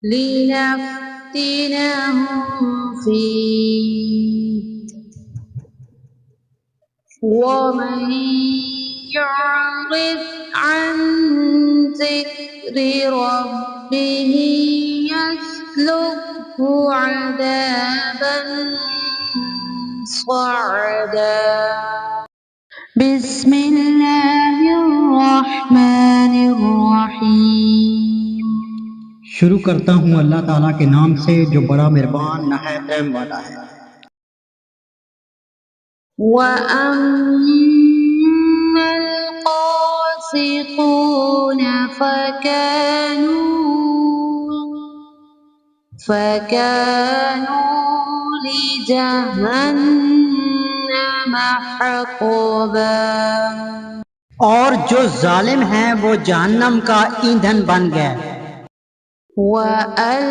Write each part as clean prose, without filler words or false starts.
لنفتنهم فيه ومن يعرض عن ذكر ربه يسلكه عذابا صعدا بسم اللہ الرحمن الرحیم۔ شروع کرتا ہوں اللہ تعالیٰ کے نام سے جو بڑا مہربان نہایت رحم والا ہے۔ وَأَمَّا الْقَاسِطُونَ فَكَانُوا لِجَهَنَّمَ حَطَبًا۔ اور جو ظالم ہیں وہ جہنم کا ایندھن بن گئے۔ وَأَن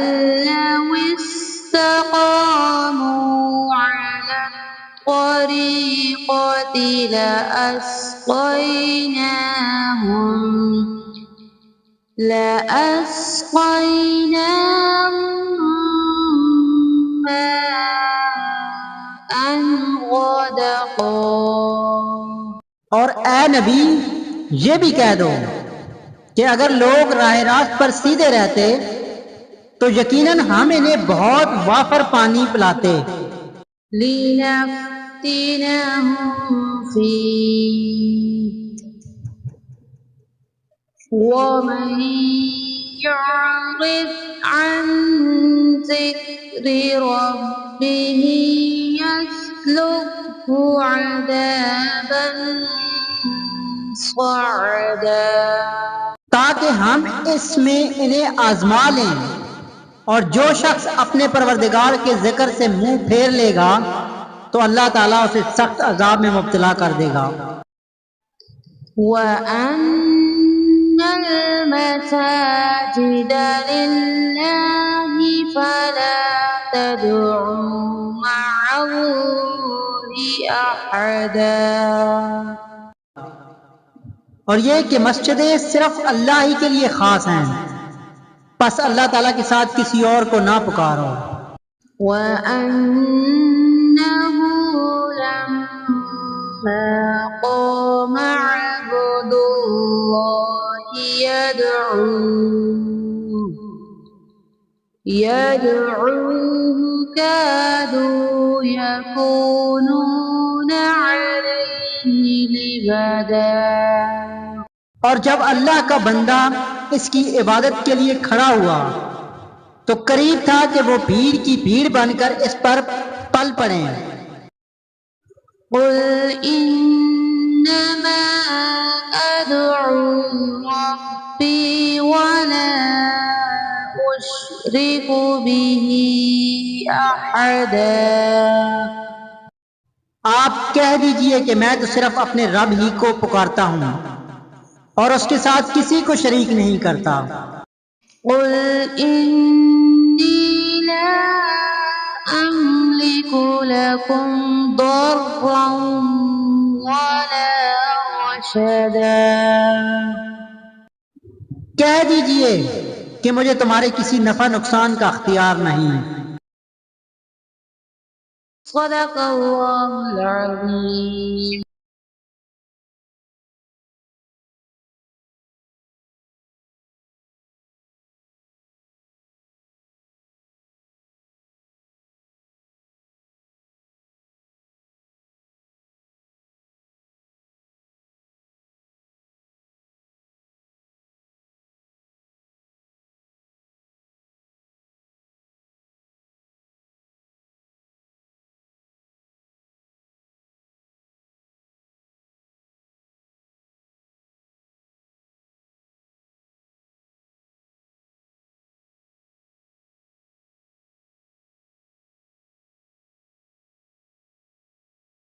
لَّوِ اسْتَقَامُوا عَلَى الطَّرِيقَةِ لَأَسْقَيْنَاهُم مَّاءً غَدَقًا۔ اور اے نبی یہ بھی کہہ دو کہ اگر لوگ راہ راست پر سیدھے رہتے تو یقیناً ہم انہیں بہت وافر پانی پلاتے۔ لِنَفْتِنَهُمْ فِيهِ وَمَن يُعْرِضْ عَن ذِكْرِ رَبِّهِ يَسْلُكْهُ عَذَابًا صَعَدًا۔ تاکہ ہم اس میں انہیں آزما لیں، اور جو شخص اپنے پروردگار کے ذکر سے منہ پھیر لے گا تو اللہ تعالیٰ اسے سخت عذاب میں مبتلا کر دے گا۔ وَأَنَّ الْمَسَاجِدَ لِلَّهِ فَلَا تَدْعُوا مَعَ اللَّهِ أَحَدًا۔ اور یہ کہ مسجدیں صرف اللہ ہی کے لیے خاص ہیں، پس اللہ تعالیٰ کے ساتھ کسی اور کو نہ پکارو۔ وَأَنَّهُ لَمَّا قَامَ عَبْدُ اللَّهِ يَدْعُوهُ كَادُوا يَكُونُونَ عَلَيْهِ لِبَدًا۔ اور جب اللہ کا بندہ اس کی عبادت کے لیے کھڑا ہوا تو قریب تھا کہ وہ بھیڑ کی بھیڑ بن کر اس پر پل پڑیں۔ قُلْ إِنَّمَا أَدْعُو رَبِّي وَلَا أُشْرِكُ بِهِ أَحَدًا۔ آپ کہہ دیجئے کہ میں تو صرف اپنے رب ہی کو پکارتا ہوں اور اس کے ساتھ کسی کو شریک نہیں کرتا۔ قُلْ إِنِّي لَا أَمْلِكُ لَكُمْ ضَرًّا وَلَا رَشَدًا۔ کہہ دیجئے کہ مجھے تمہارے کسی نفع نقصان کا اختیار نہیں۔ صدق اللہ العظیم۔